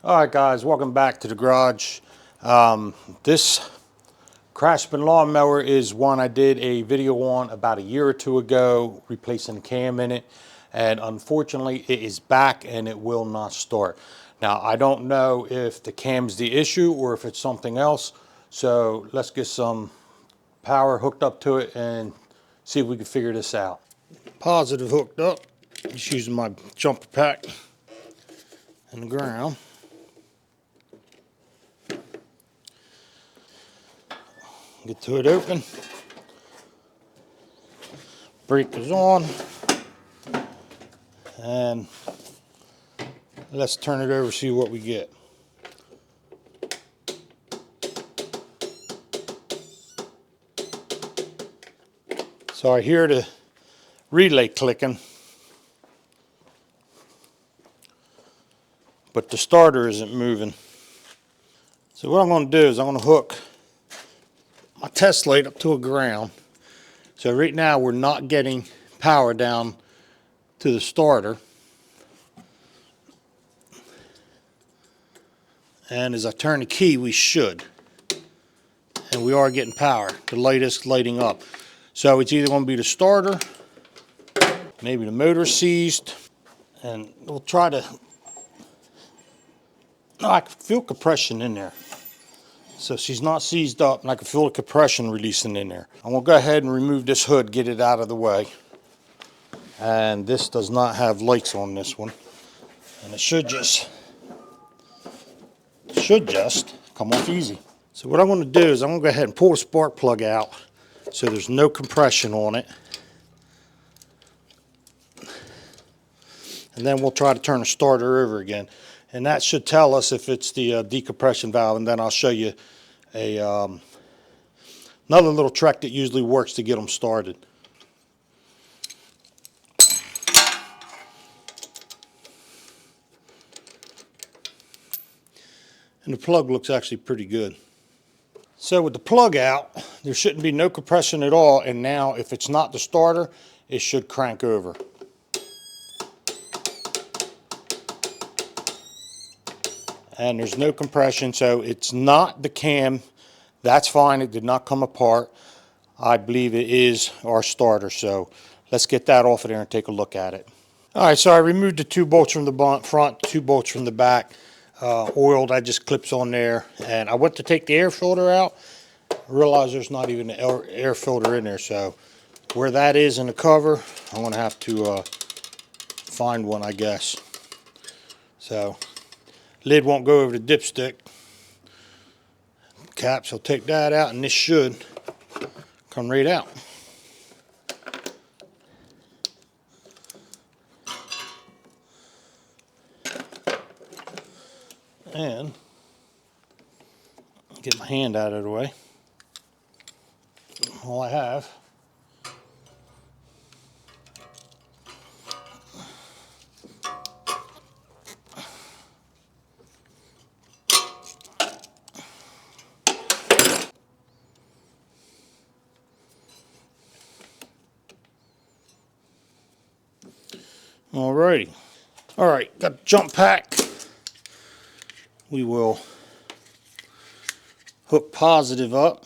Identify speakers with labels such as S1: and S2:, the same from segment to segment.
S1: All right, guys, welcome back to the garage. This Craftsman lawnmower is one I did a video on about a year or two ago, replacing the cam in it, and unfortunately it is back and it will not start. Now, I don't know if the cam's the issue or if it's something else, so let's get some power hooked up to it and see if we can figure this out. Positive hooked up, just using my jumper pack in the ground. Get to it open. Brake is on. And let's turn it over, see what we get. So I hear the relay clicking, but the starter isn't moving. So what I'm going to do is I'm going to hook my test light up to a ground. So right now we're not getting power down to the starter. And as I turn the key, we should. And we are getting power. The light is lighting up. So it's either going to be the starter, maybe the motor seized, and we'll try to... Oh, I can feel compression in there. So she's not seized up, and I can feel the compression releasing in there. I'm going to go ahead and remove this hood, get it out of the way. And this does not have lights on this one. And it should just come off easy. So what I'm going to do is I'm going to go ahead and pull the spark plug out so there's no compression on it. And then we'll try to turn the starter over again. And that should tell us if it's the decompression valve, and then I'll show you another little trick that usually works to get them started. And the plug looks actually pretty good. So with the plug out, there shouldn't be no compression at all, and now if it's not the starter, it should crank over. And there's no compression, so it's not the cam. That's fine, it did not come apart. I believe it is our starter, so let's get that off of there and take a look at it. All right, so I removed the 2 bolts from the front, 2 bolts from the back. Oiled, I just clips on there. And I went to take the air filter out, realized there's not even an air filter in there, so where that is in the cover, I'm going to have to find one, I guess. So lid won't go over the dipstick cap, so take that out, and this should come right out. And get my hand out of the way. All I have. Alrighty. Alright, got the jump pack. We will hook positive up.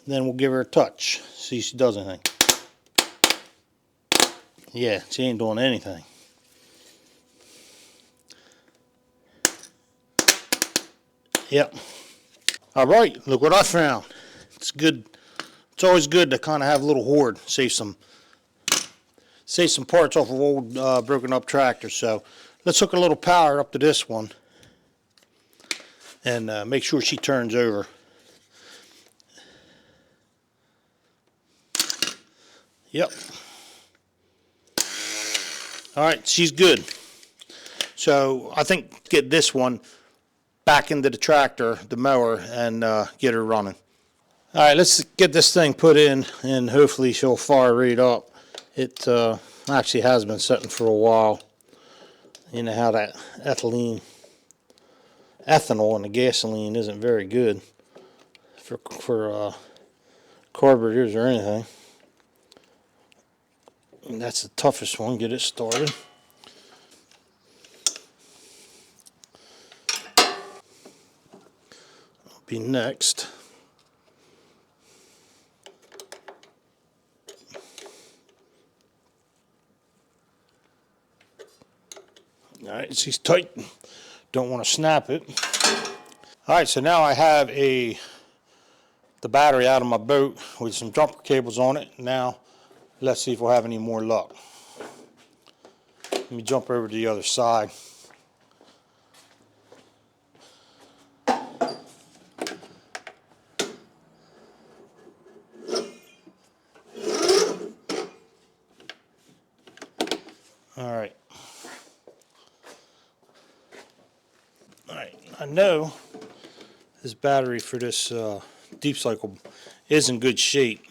S1: Then we'll give her a touch. See if she does anything. Yeah, she ain't doing anything. Yep. Alright, look what I found. It's good. It's always good to kind of have a little hoard. Save some parts off of old broken up tractors. So let's hook a little power up to this one and make sure she turns over. Yep. Alright, she's good. So I think get this one back into the tractor, the mower, and get her running. Alright, let's get this thing put in, and hopefully she'll fire right up. It actually has been sitting for a while. You know how that ethanol in the gasoline isn't very good for carburetors or anything. And that's the toughest one, get it started. be next. All right, she's tight. Don't want to snap it. All right, so now I have the battery out of my boat with some jumper cables on it. Now, let's see if we'll have any more luck. Let me jump over to the other side. All right. I know this battery for this deep cycle is in good shape.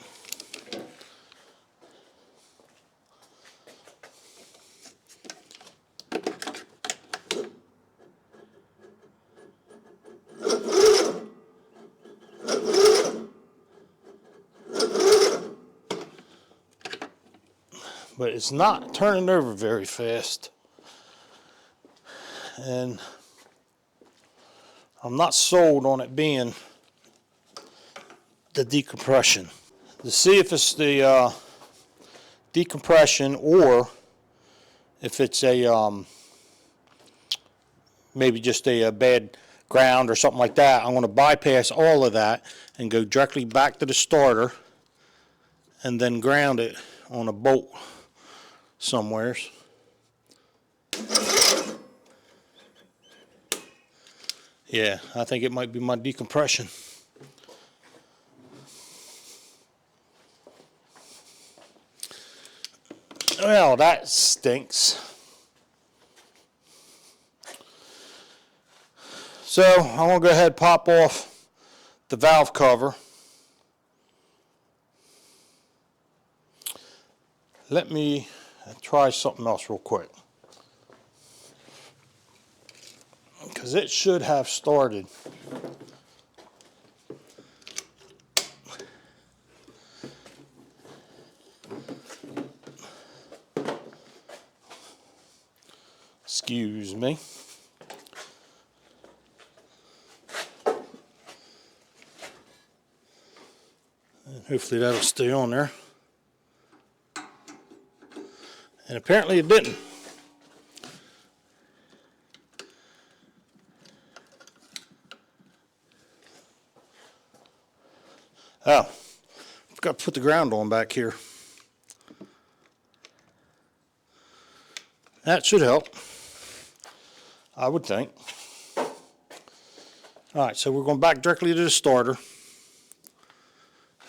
S1: But it's not turning over very fast. And I'm not sold on it being the decompression. To see if it's the decompression or if it's a maybe just a bad ground or something like that, I'm going to bypass all of that and go directly back to the starter and then ground it on a bolt somewheres. Yeah, I think it might be my decompression. Well, that stinks. So I'm going to go ahead and pop off the valve cover. Let me try something else real quick, because it should have started. Excuse me. And hopefully that'll stay on there. And apparently it didn't. Oh, I've got to put the ground on back here. That should help, I would think. All right, so we're going back directly to the starter.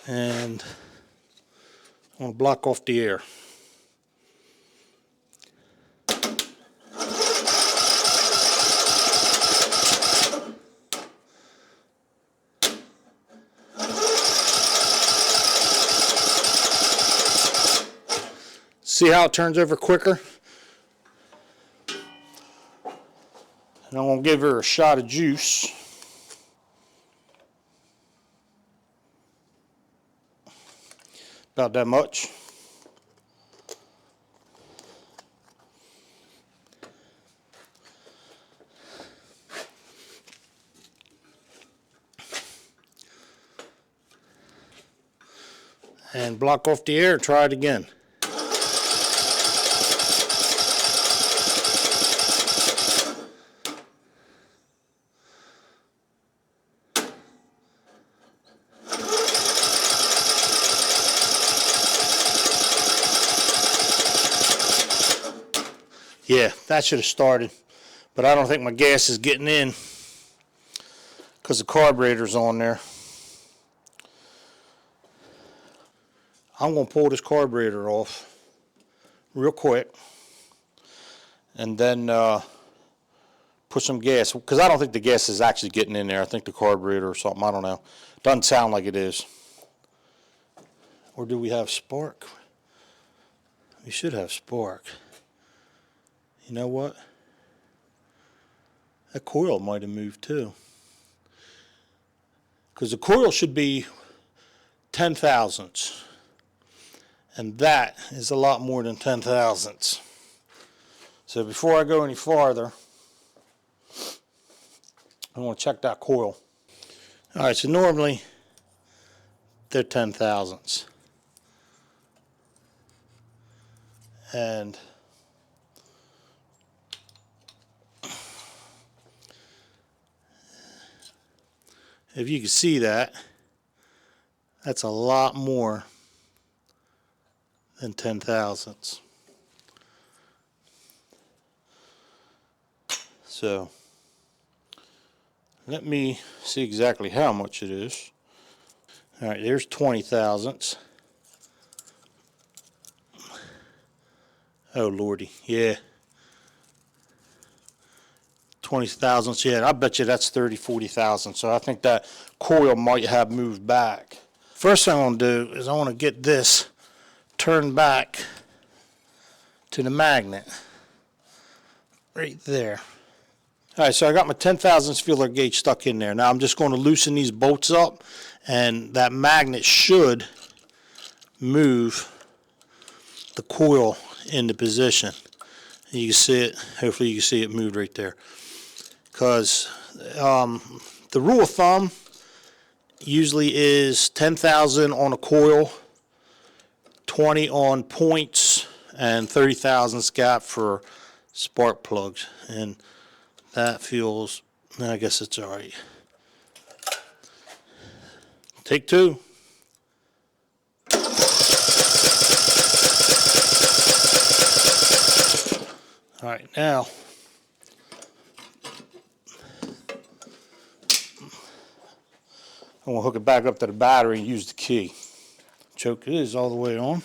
S1: And I'm going to block off the air. See how it turns over quicker? And I'm going to give her a shot of juice. About that much. And block off the air and try it again. Yeah, that should have started, but I don't think my gas is getting in because the carburetor's on there. I'm going to pull this carburetor off real quick and then put some gas, because I don't think the gas is actually getting in there. I think the carburetor or something, I don't know. Doesn't sound like it is. Or do we have spark? We should have spark. You know what? That coil might have moved too. Because the coil should be 10 thousandths. And that is a lot more than 10 thousandths. So before I go any farther, I want to check that coil. All right, so normally they're 10 thousandths. And if you can see that, that's a lot more than 10 thousandths. So let me see exactly how much it is. All right, there's 20 thousandths. Oh lordy, yeah. 20 thousandths, yeah, I bet you that's 30, 40 thousandths. So I think that coil might have moved back. First thing I'm gonna do is I wanna get this turned back to the magnet right there. All right, so I got my 10 thousandths feeler gauge stuck in there. Now I'm just going to loosen these bolts up, and that magnet should move the coil into position. You can see it, hopefully you can see it moved right there. Because the rule of thumb usually is 10,000 on a coil, 20 on points, and 30 thousandths gap for spark plugs. And that feels, I guess it's all right. Take two. All right, now I'm gonna hook it back up to the battery and use the key. Choke is all the way on.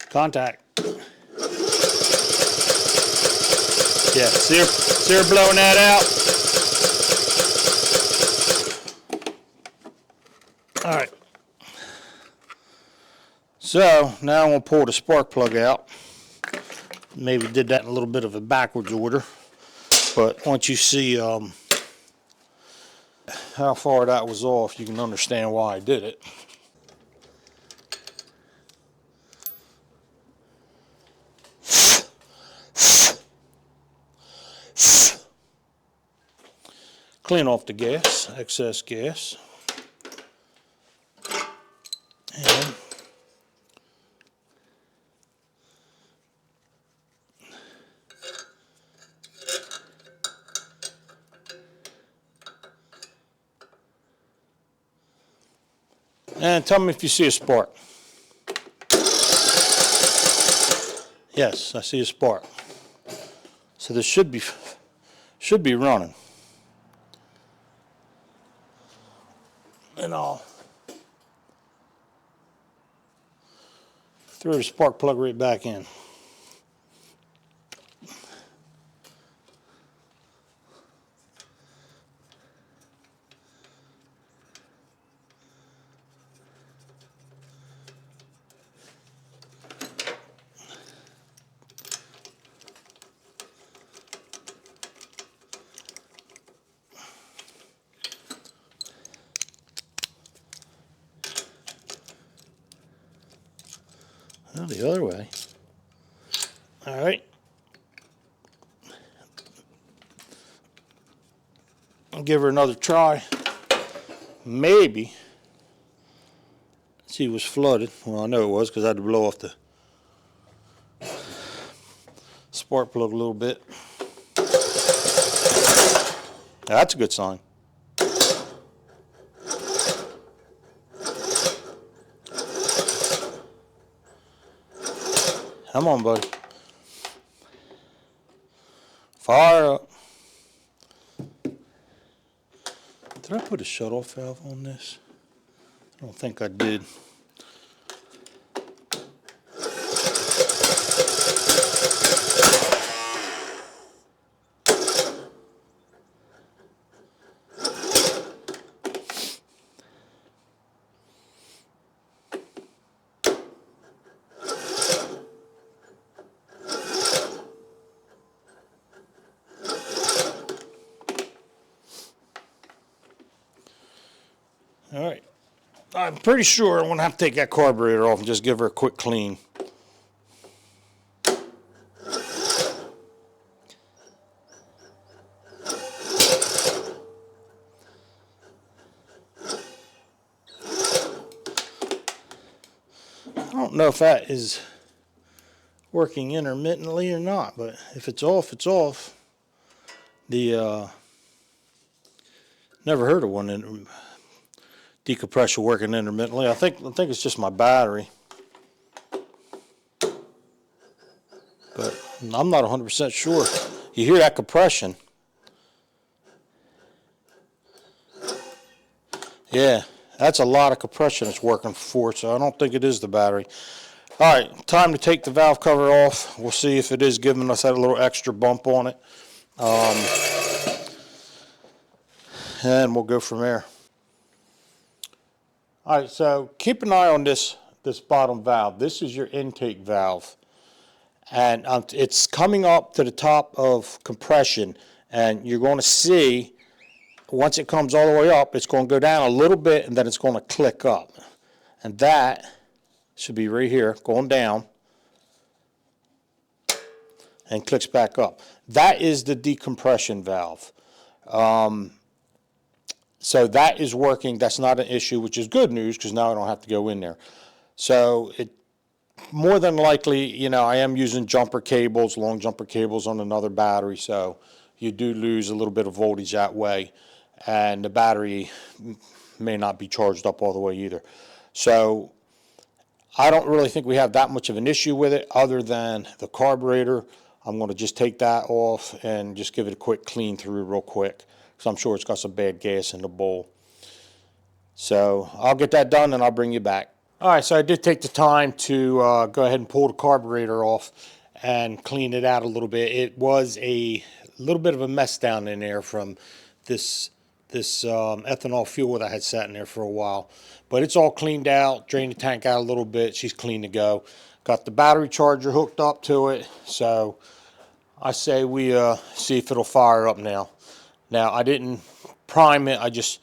S1: Contact. Yeah, see her blowing that out? All right. So now I'm gonna pull the spark plug out. Maybe did that in a little bit of a backwards order, but once you see how far that was off, you can understand why I did it. Clean off the gas, excess gas. And tell me if you see a spark. Yes, I see a spark. So this should be running. And I'll throw the spark plug right back in. Well, the other way. All right. I'll give her another try. Maybe. See, it was flooded. Well, I know it was because I had to blow off the spark plug a little bit. Now, that's a good sign. Come on, buddy. Fire up. Did I put a shutoff valve on this? I don't think I did. All right. I'm pretty sure I'm going to have to take that carburetor off and just give her a quick clean. don't know if that is working intermittently or not, but if it's off, it's off. The never heard of one decompressor working intermittently. I think it's just my battery, but I'm not 100% sure. You hear that compression? Yeah, that's a lot of compression it's working for, so I don't think it is the battery. All right, time to take the valve cover off. We'll see if it is giving us that little extra bump on it. And we'll go from there. All right, so keep an eye on this bottom valve. This is your intake valve. And it's coming up to the top of compression. And you're going to see, once it comes all the way up, it's going to go down a little bit and then it's going to click up. And that should be right here, going down. And clicks back up. That is the decompression valve. So that is working. That's not an issue, which is good news because now I don't have to go in there. So it more than likely, you know, I am using jumper cables, long jumper cables on another battery, so you do lose a little bit of voltage that way, and the battery may not be charged up all the way either. So I don't really think we have that much of an issue with it other than the carburetor. I'm going to just take that off and just give it a quick clean through real quick, because I'm sure it's got some bad gas in the bowl. So I'll get that done and I'll bring you back. All right, so I did take the time to go ahead and pull the carburetor off and clean it out a little bit. It was a little bit of a mess down in there from this ethanol fuel that I had sat in there for a while. But it's all cleaned out, drained the tank out a little bit. She's clean to go. Got the battery charger hooked up to it. So I say we see if it'll fire up now. Now, I didn't prime it. I just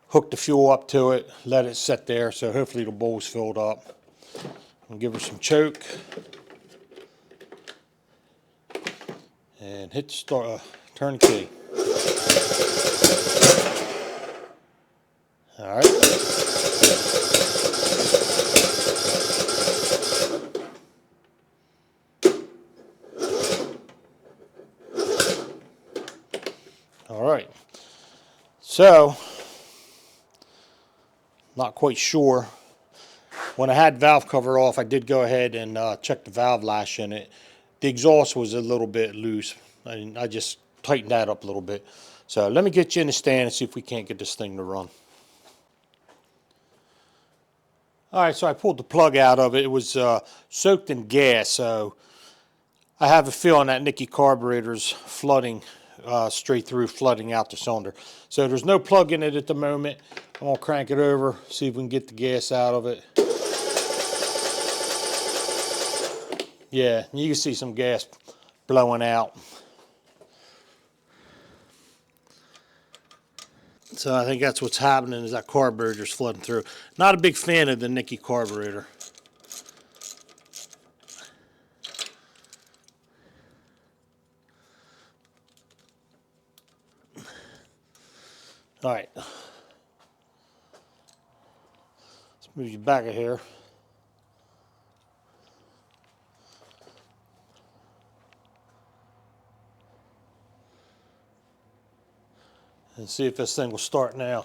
S1: hooked the fuel up to it, let it sit there, so hopefully the bowl's filled up. I'll give her some choke. And hit the start, turn the key. All right. All right. So, not quite sure. When I had valve cover off, I did go ahead and check the valve lash in it. The exhaust was a little bit loose. I just tightened that up a little bit. So let me get you in the stand and see if we can't get this thing to run. All right, so I pulled the plug out of it. It was soaked in gas, so I have a feeling that Nicky carburetor's flooding straight through, flooding out the cylinder. So there's no plug in it at the moment. I'm gonna crank it over, see if we can get the gas out of it. Yeah, you can see some gas blowing out. So I think that's what's happening, is that carburetor's flooding through. Not a big fan of the Nicky carburetor. All right. Let's move you back of here. And see if this thing will start now.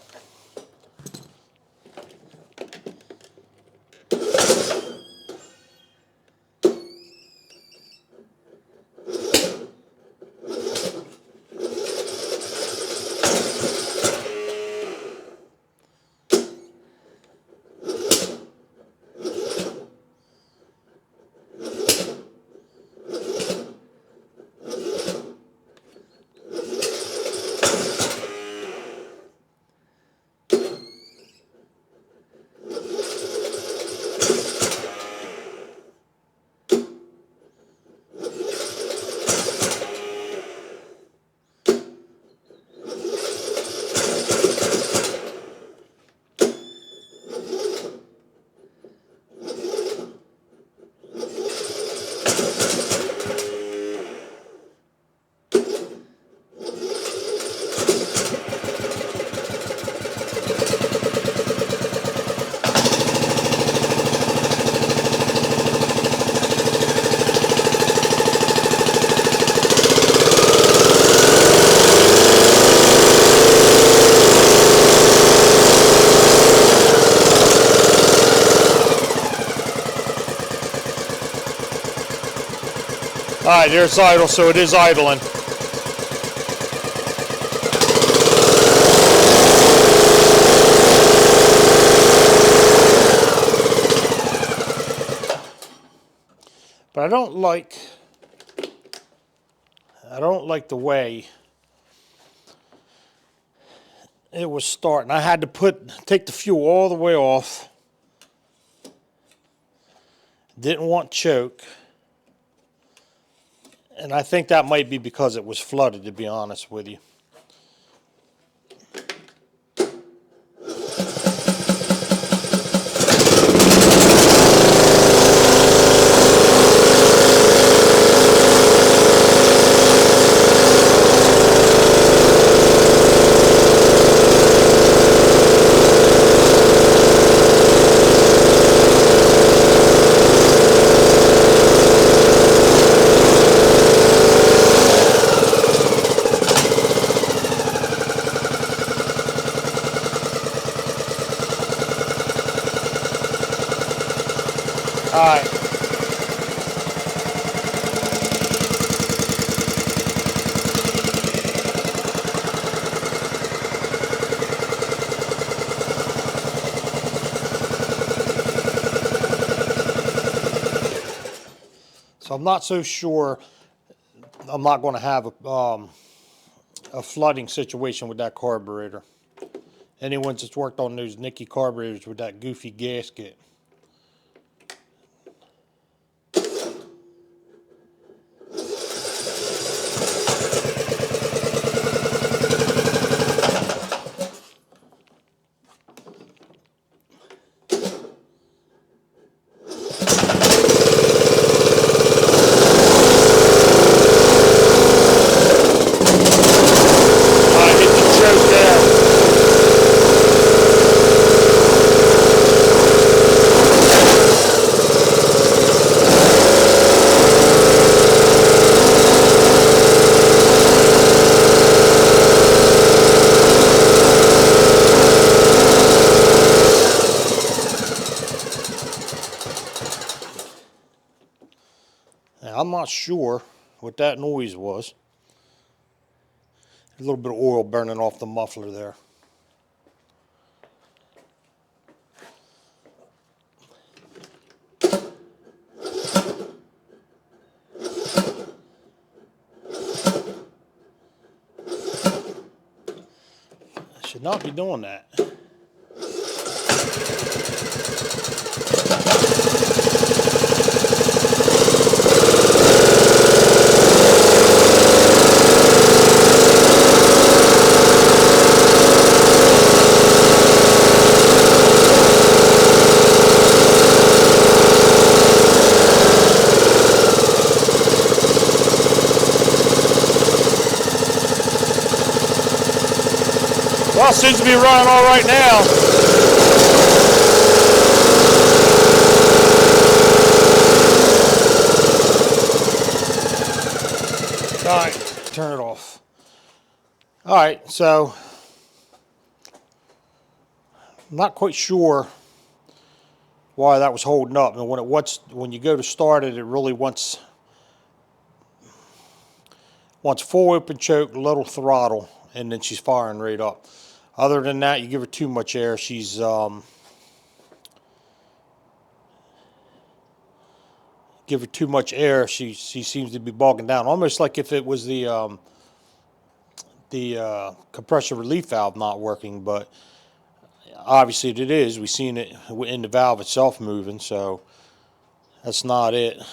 S1: All right, there's idle, so it is idling. But I don't like the way it was starting. I had to take the fuel all the way off. Didn't want choke. And I think that might be because it was flooded, to be honest with you. All right. So I'm not so sure. I'm not going to have a flooding situation with that carburetor. Anyone that's worked on those Nicky carburetors with that goofy gasket. Now, I'm not sure what that noise was. A little bit of oil burning off the muffler there. I should not be doing that. Well, it seems to be running all right now. All right, turn it off. All right, so I'm not quite sure why that was holding up. And when you go to start it, it really wants full open choke, little throttle, and then she's firing right up. Other than that, you give her too much air, she's give her too much air, she seems to be bogging down, almost like if it was the compressor relief valve not working. But obviously it is. We've seen it in the valve itself moving, so that's not it.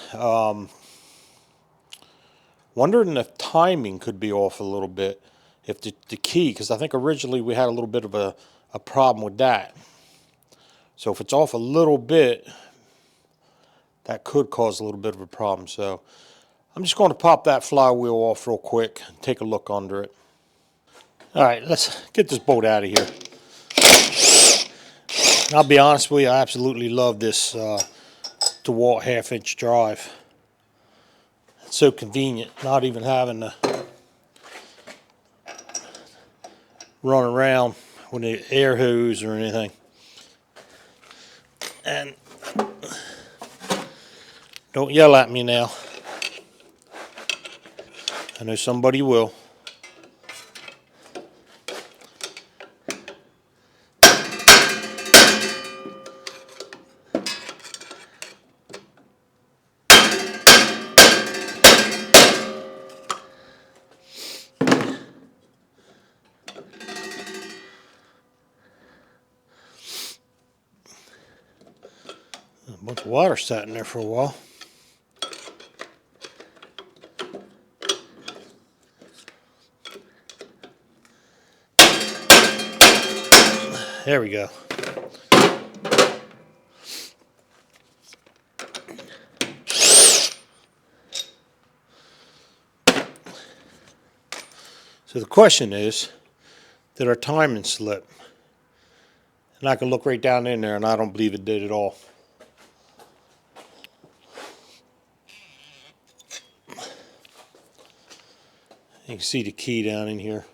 S1: Wondering if timing could be off a little bit. If the key, because I think originally we had a little bit of a problem with that. So if it's off a little bit, that could cause a little bit of a problem. So I'm just going to pop that flywheel off real quick and take a look under it. All right, let's get this bolt out of here. I'll be honest with you, I absolutely love this DeWalt 1/2-inch drive. It's so convenient, not even having to run around with an air hose or anything. And don't yell at me now. I know somebody will. A bunch of water sat in there for a while. There we go. So the question is, did our timing slip? And I can look right down in there and I don't believe it did at all. You can see the key down in here.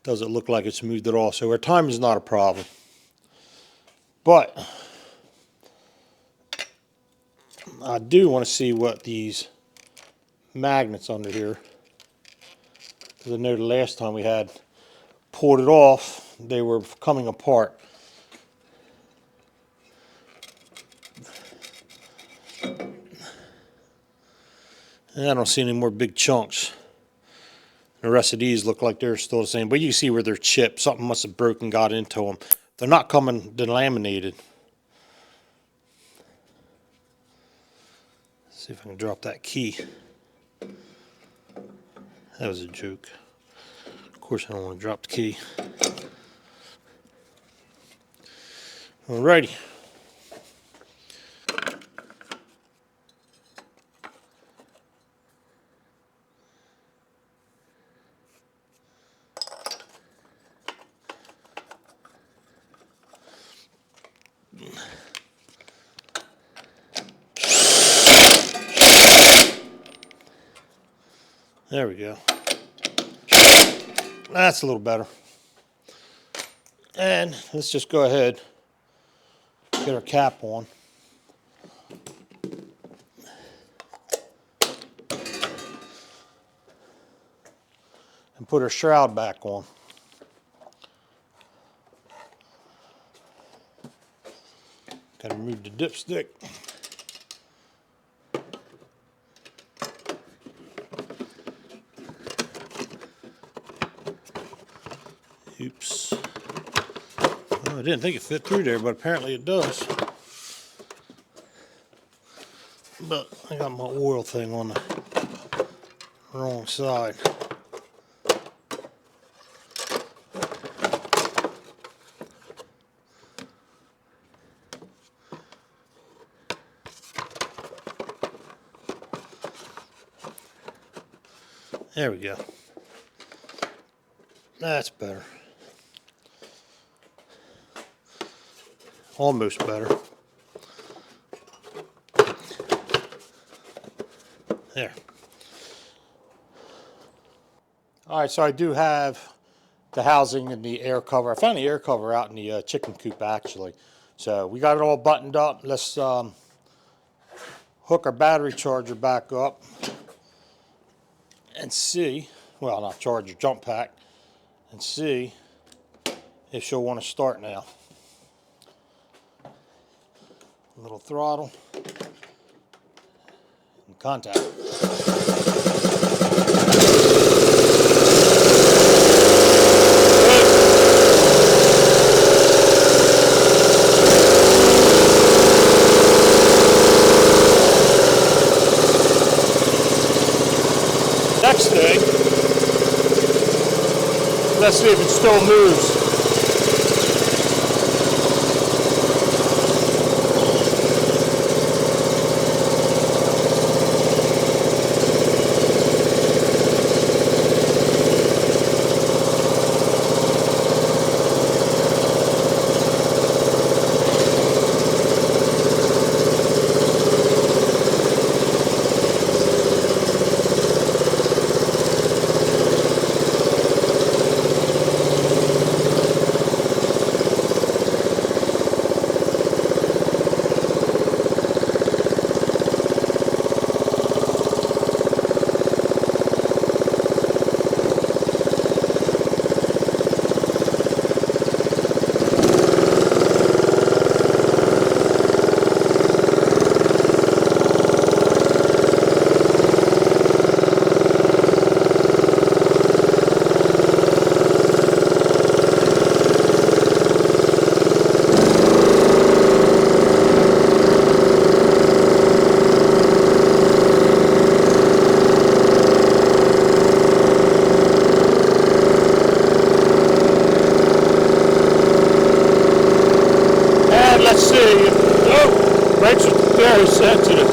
S1: Doesn't look like it's moved at all. So our time is not a problem. But I do want to see what these magnets under here, because I know the last time we had pulled it off, they were coming apart. And I don't see any more big chunks. The rest of these look like they're still the same, but you can see where they're chipped. Something must have broken, got into them. They're not coming delaminated. Let's see if I can drop that key. That was a joke. Of course I don't want to drop the key. Alrighty. There we go. That's a little better. And let's just go ahead, get our cap on. And put our shroud back on. Gotta remove the dipstick. Oops. Well, I didn't think it fit through there, but apparently it does. But I got my oil thing on the wrong side. There we go. That's better. Almost better. There. Alright, so I do have the housing and the air cover. I found the air cover out in the chicken coop actually. So we got it all buttoned up. Let's hook our battery charger back up and see, well, not charger, jump pack, and see if she'll want to start now. A little throttle and contact. Next thing, let's see if it still moves. so sensitive.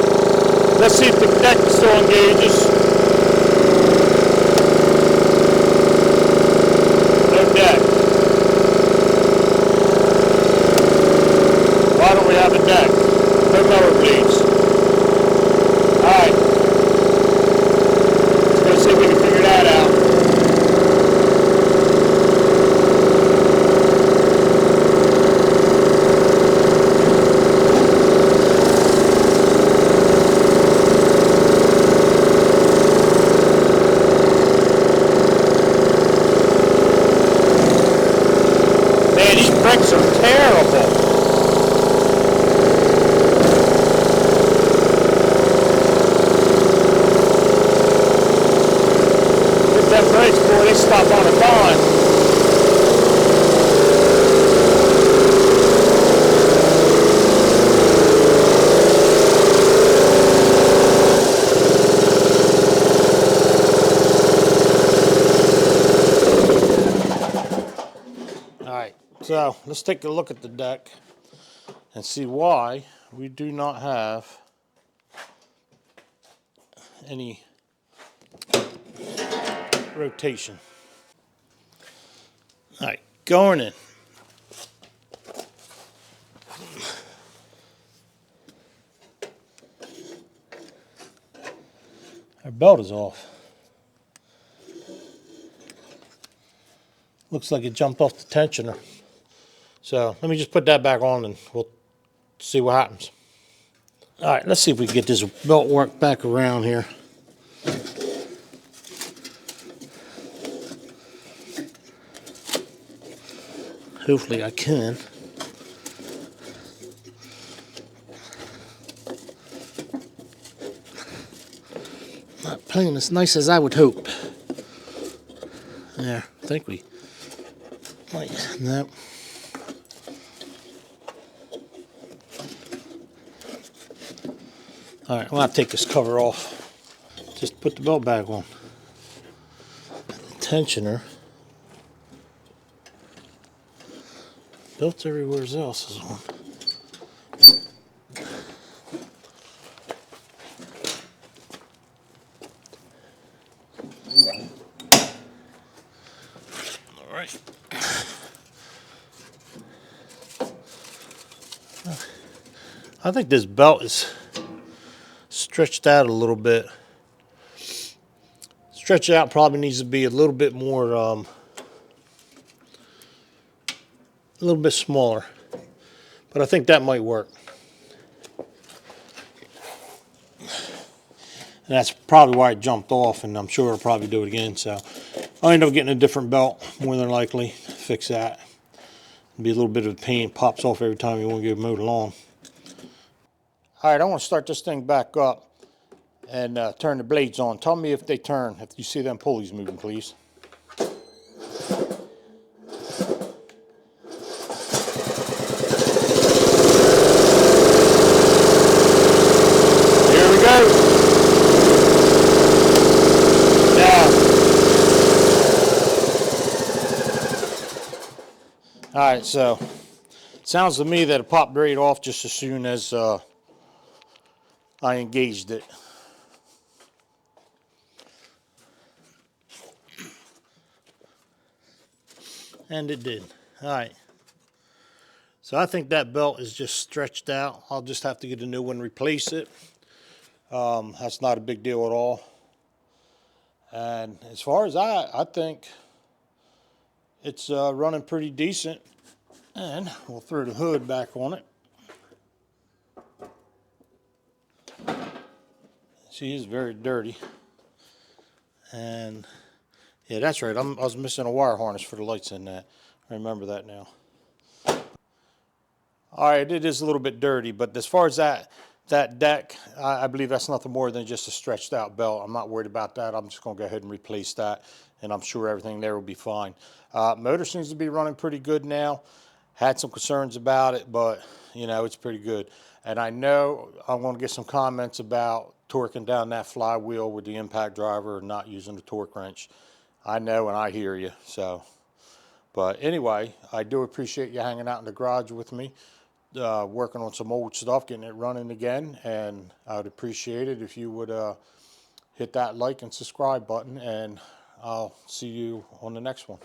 S1: Let's see if the deck still engages. No deck. Why don't we have a deck? No mower bleeds. Alright. Let's go see if we can figure that out. Man, these Briggs are terrible. Them Briggs, boy, they stop on a dime. Alright, so let's take a look at the deck and see why we do not have any rotation. Alright, going in. Our belt is off. Looks like it jumped off the tensioner. So let me just put that back on and we'll see what happens. Alright, let's see if we can get this belt worked back around here. Hopefully I can. Not playing as nice as I would hope. There, I think we might. No. Alright, I'll have to take this cover off. Just put the belt back on. The tensioner. Belts everywhere else is on. Alright. I think this belt is stretched out a little bit. Stretch out probably needs to be a little bit more, a little bit smaller. But I think that might work. And that's probably why it jumped off, and I'm sure it'll probably do it again. So I'll end up getting a different belt, more than likely. Fix that. It'll be a little bit of a pain. Pops off every time you want to get mowed along. Alright, I want to start this thing back up and turn the blades on. Tell me if they turn, if you see them pulleys moving, please. Here we go. Now. Alright, so it sounds to me that it popped right off just as soon as I engaged it. And it did. Alright. So I think that belt is just stretched out. I'll just have to get a new one and replace it. That's not a big deal at all. And as far as I think it's running pretty decent. And we'll throw the hood back on it. See, it's very dirty. And yeah, that's right. I was missing a wire harness for the lights in that. I remember that now. All right, it is a little bit dirty, but as far as that deck, I believe that's nothing more than just a stretched out belt. I'm not worried about that. I'm just going to go ahead and replace that, and I'm sure everything there will be fine. Motor seems to be running pretty good now. Had some concerns about it, but you know, it's pretty good. And I know I'm going to get some comments about torquing down that flywheel with the impact driver and not using the torque wrench. I know and I hear you. So, but anyway, I do appreciate you hanging out in the garage with me. working on some old stuff, getting it running again, and I would appreciate it if you would hit that like and subscribe button, and I'll see you on the next one.